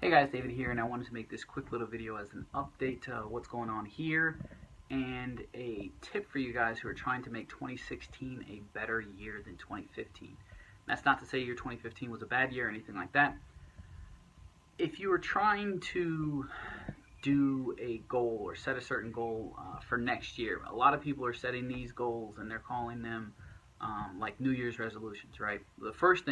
Hey guys, David here, and I wanted to make this quick little video as an update to what's going on here and a tip for you guys who are trying to make 2016 a better year than 2015. That's not to say your 2015 was a bad year or anything like that. If you are trying to do a goal or set a certain goal for next year, a lot of people are setting these goals and they're calling them like New Year's resolutions, right? The first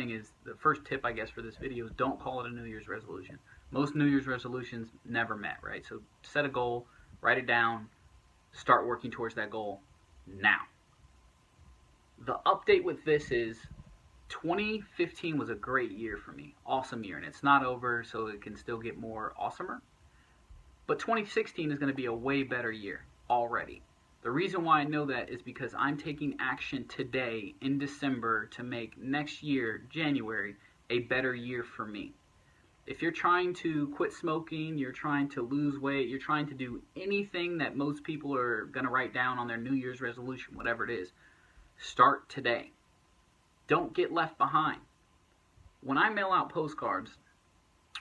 tip I guess for this video is don't call it a New Year's resolution. Most New Year's resolutions never met, right? So set a goal, write it down, start working towards that goal now. The update with this is 2015 was a great year for me, awesome year, and it's not over, so it can still get more awesomer. But 2016 is going to be a way better year already. The reason why I know that is because I'm taking action today in December to make next year, January, a better year for me. If you're trying to quit smoking, you're trying to lose weight, you're trying to do anything that most people are going to write down on their New Year's resolution, whatever it is, start today. Don't get left behind. When I mail out postcards,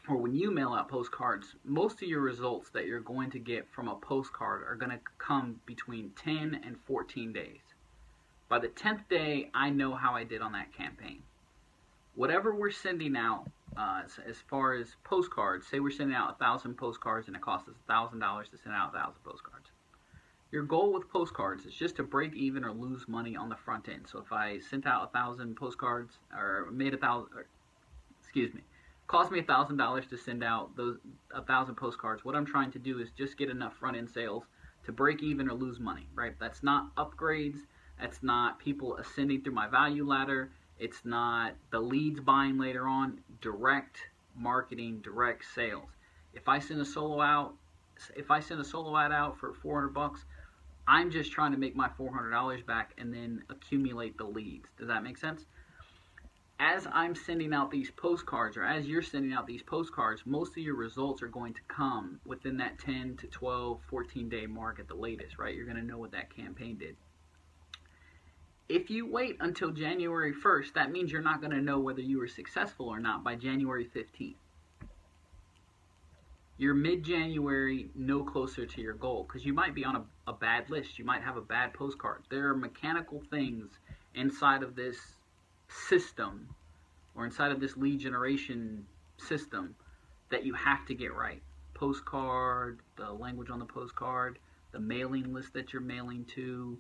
or when you mail out postcards, most of your results that you're going to get from a postcard are going to come between 10 and 14 days. By the 10th day, I know how I did on that campaign. Whatever we're sending out, as far as postcards, say we're sending out 1,000 postcards and it costs us $1,000 to send out 1,000 postcards. Your goal with postcards is just to break even or lose money on the front end. So if I sent out 1,000 postcards, or made cost me $1,000 to send out those 1,000 postcards, what I'm trying to do is just get enough front end sales to break even or lose money, right? That's not upgrades, that's not people ascending through my value ladder, it's not the leads buying later on. Direct marketing, direct sales. If I send a solo ad out for 400 bucks, I'm just trying to make my $400 back and then accumulate the leads. Does that make sense? As I'm sending out these postcards, or as you're sending out these postcards, most of your results are going to come within that 10 to 12, 14 day mark at the latest, right? You're going to know what that campaign did. If you wait until January 1st, that means you're not going to know whether you were successful or not by January 15th. You're mid-January, no closer to your goal, because you might be on a bad list. You might have a bad postcard. There are mechanical things inside of this system, or inside of this lead generation system, that you have to get right. Postcard, the language on the postcard, the mailing list that you're mailing to,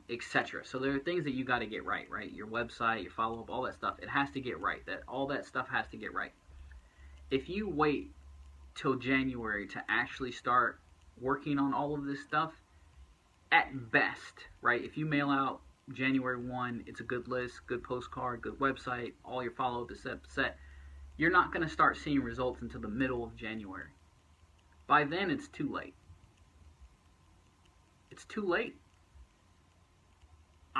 etc. So there are things that you got to get right? Your website, your follow-up, all that stuff. It has to get right. All that stuff has to get right. If you wait till January to actually start working on all of this stuff, at best, right? If you mail out January 1, it's a good list, good postcard, good website, all your follow-up is set. You're not going to start seeing results until the middle of January. By then, it's too late. It's too late.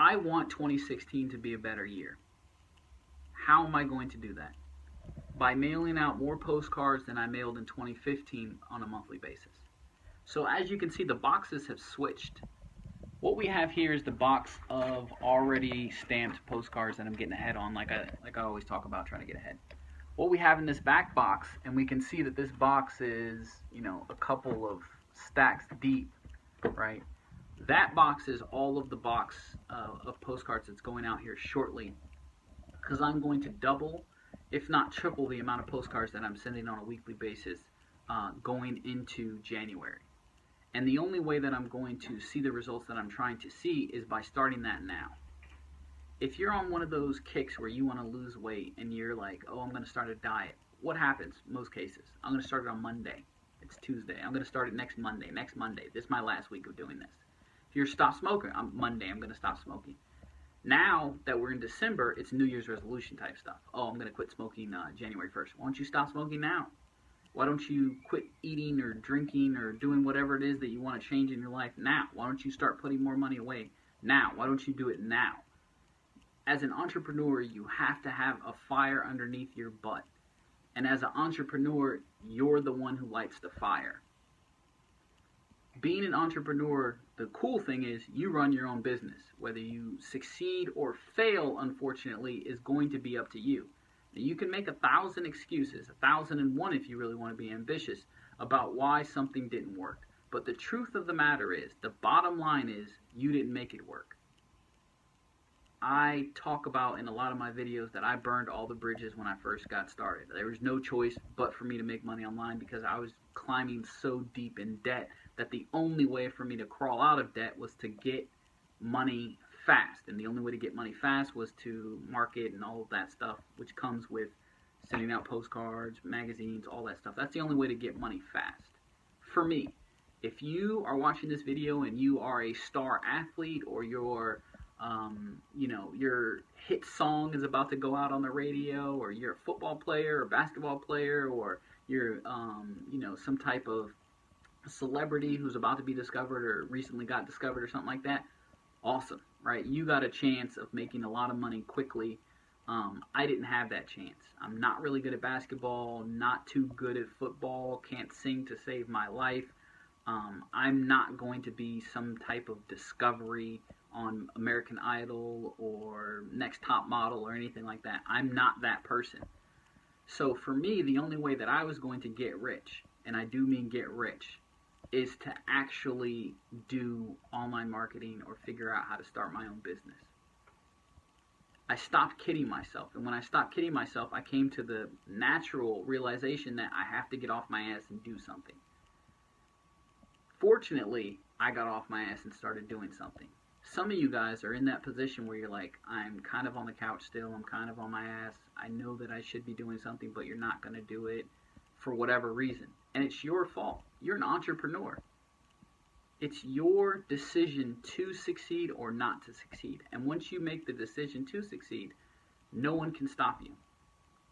I want 2016 to be a better year. How am I going to do that? By mailing out more postcards than I mailed in 2015 on a monthly basis. So as you can see, the boxes have switched. What we have here is the box of already stamped postcards that I'm getting ahead on, like I always talk about, trying to get ahead. What we have in this back box, and we can see that this box is, a couple of stacks deep, right? That box is all of the box of postcards that's going out here shortly, because I'm going to double, if not triple, the amount of postcards that I'm sending on a weekly basis going into January. And the only way that I'm going to see the results that I'm trying to see is by starting that now. If you're on one of those kicks where you want to lose weight and you're like, oh, I'm going to start a diet, what happens most cases? I'm going to start it on Monday. It's Tuesday. I'm going to start it next Monday. This is my last week of doing this. If you're stop smoking, on Monday I'm going to stop smoking. Now that we're in December, it's New Year's resolution type stuff. Oh, I'm going to quit smoking January 1st. Why don't you stop smoking now? Why don't you quit eating or drinking or doing whatever it is that you want to change in your life now? Why don't you start putting more money away now? Why don't you do it now? As an entrepreneur, you have to have a fire underneath your butt. And as an entrepreneur, you're the one who lights the fire. Being an entrepreneur, the cool thing is you run your own business. Whether you succeed or fail, unfortunately, is going to be up to you. You can make 1,000 excuses, 1,001 if you really want to be ambitious, about why something didn't work. But the truth of the matter is, the bottom line is, you didn't make it work. I talk about in a lot of my videos that I burned all the bridges when I first got started. There was no choice but for me to make money online because I was climbing so deep in debt that the only way for me to crawl out of debt was to get money fast. And the only way to get money fast was to market and all of that stuff, which comes with sending out postcards, magazines, all that stuff. That's the only way to get money fast. For me, if you are watching this video and you are a star athlete, or you're your hit song is about to go out on the radio, or you're a football player or basketball player, or you're some type of celebrity who's about to be discovered or recently got discovered or something like that, awesome, right? You got a chance of making a lot of money quickly. I didn't have that chance. I'm not really good at basketball, not too good at football, can't sing to save my life. I'm not going to be some type of discovery on American Idol or Next Top Model or anything like that. I'm not that person. So for me, the only way that I was going to get rich, and I do mean get rich, is to actually do online marketing or figure out how to start my own business. I stopped kidding myself, and when I stopped kidding myself, I came to the natural realization that I have to get off my ass and do something. Fortunately, I got off my ass and started doing something. Some of you guys are in that position where you're like, I'm kind of on the couch still, I'm kind of on my ass, I know that I should be doing something, but you're not going to do it for whatever reason. And it's your fault. You're an entrepreneur. It's your decision to succeed or not to succeed. And once you make the decision to succeed, no one can stop you.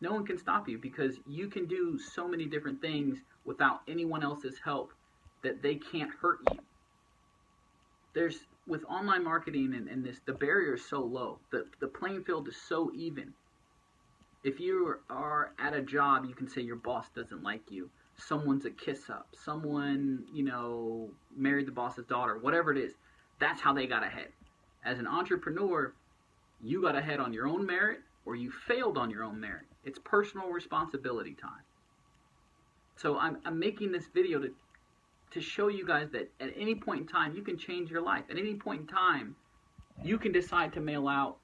No one can stop you, because you can do so many different things without anyone else's help that they can't hurt you. With online marketing and this, the barrier is so low. The playing field is so even. If you are at a job, you can say your boss doesn't like you. Someone's a kiss up. Someone, married the boss's daughter. Whatever it is, that's how they got ahead. As an entrepreneur, you got ahead on your own merit, or you failed on your own merit. It's personal responsibility time. So I'm making this video to show you guys that at any point in time, you can change your life. At any point in time, you can decide to mail out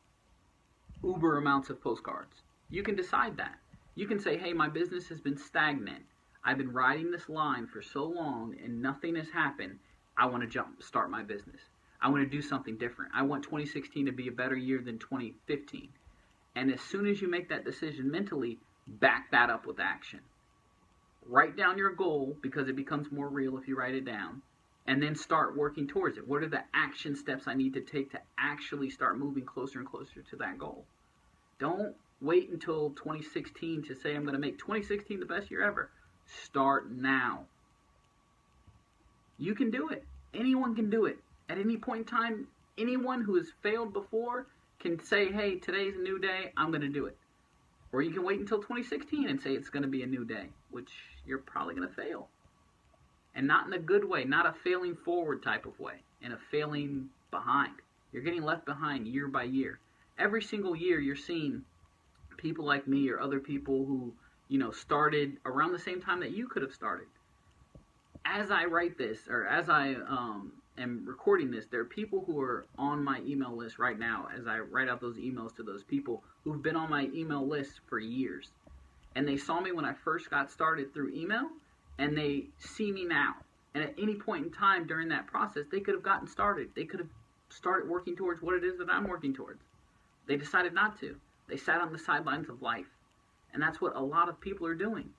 uber amounts of postcards. You can decide that. You can say, hey, my business has been stagnant. I've been riding this line for so long and nothing has happened. I want to start my business. I want to do something different. I want 2016 to be a better year than 2015. And as soon as you make that decision mentally, back that up with action. Write down your goal, because it becomes more real if you write it down, and then start working towards it. What are the action steps I need to take to actually start moving closer and closer to that goal? Don't wait until 2016 to say I'm going to make 2016 the best year ever. Start now. You can do it. Anyone can do it. At any point in time, anyone who has failed before can say, hey, today's a new day, I'm going to do it. Or you can wait until 2016 and say it's going to be a new day, which you're probably going to fail. And not in a good way, not a failing forward type of way, in a failing behind. You're getting left behind year by year. Every single year you're seeing people like me or other people who, started around the same time that you could have started. As I write this, or as I am recording this, there are people who are on my email list right now as I write out those emails to those people who've been on my email list for years. And they saw me when I first got started through email, and they see me now. And at any point in time during that process, they could have gotten started. They could have started working towards what it is that I'm working towards. They decided not to. They sat on the sidelines of life. And that's what a lot of people are doing.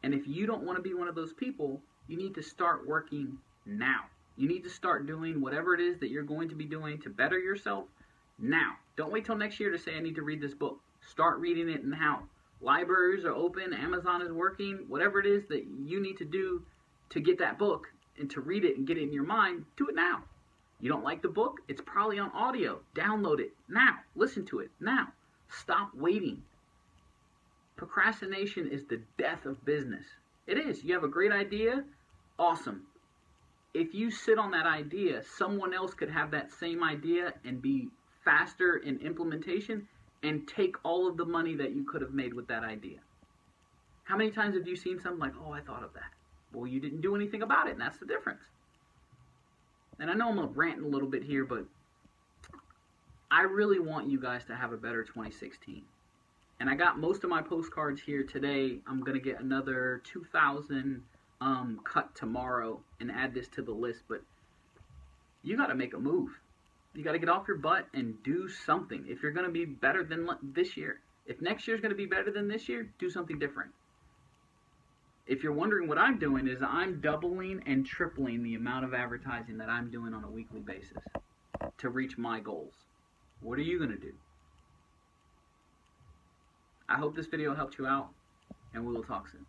And if you don't want to be one of those people, you need to start working now. You need to start doing whatever it is that you're going to be doing to better yourself now. Don't wait till next year to say I need to read this book. Start reading it now. Libraries are open, Amazon is working, whatever it is that you need to do to get that book and to read it and get it in your mind, do it now. You don't like the book? It's probably on audio. Download it now. Listen to it now. Stop waiting. Procrastination is the death of business. It is. You have a great idea? Awesome. If you sit on that idea, someone else could have that same idea and be faster in implementation, and take all of the money that you could have made with that idea. How many times have you seen something like, oh, I thought of that? Well, you didn't do anything about it, and that's the difference. And I know I'm ranting a little bit here, but I really want you guys to have a better 2016. And I got most of my postcards here today. I'm going to get another 2,000 cut tomorrow and add this to the list. But you got to make a move. You got to get off your butt and do something. If you're going to be better than this year, if next year's going to be better than this year, do something different. If you're wondering what I'm doing, is I'm doubling and tripling the amount of advertising that I'm doing on a weekly basis to reach my goals. What are you going to do? I hope this video helped you out, and we will talk soon.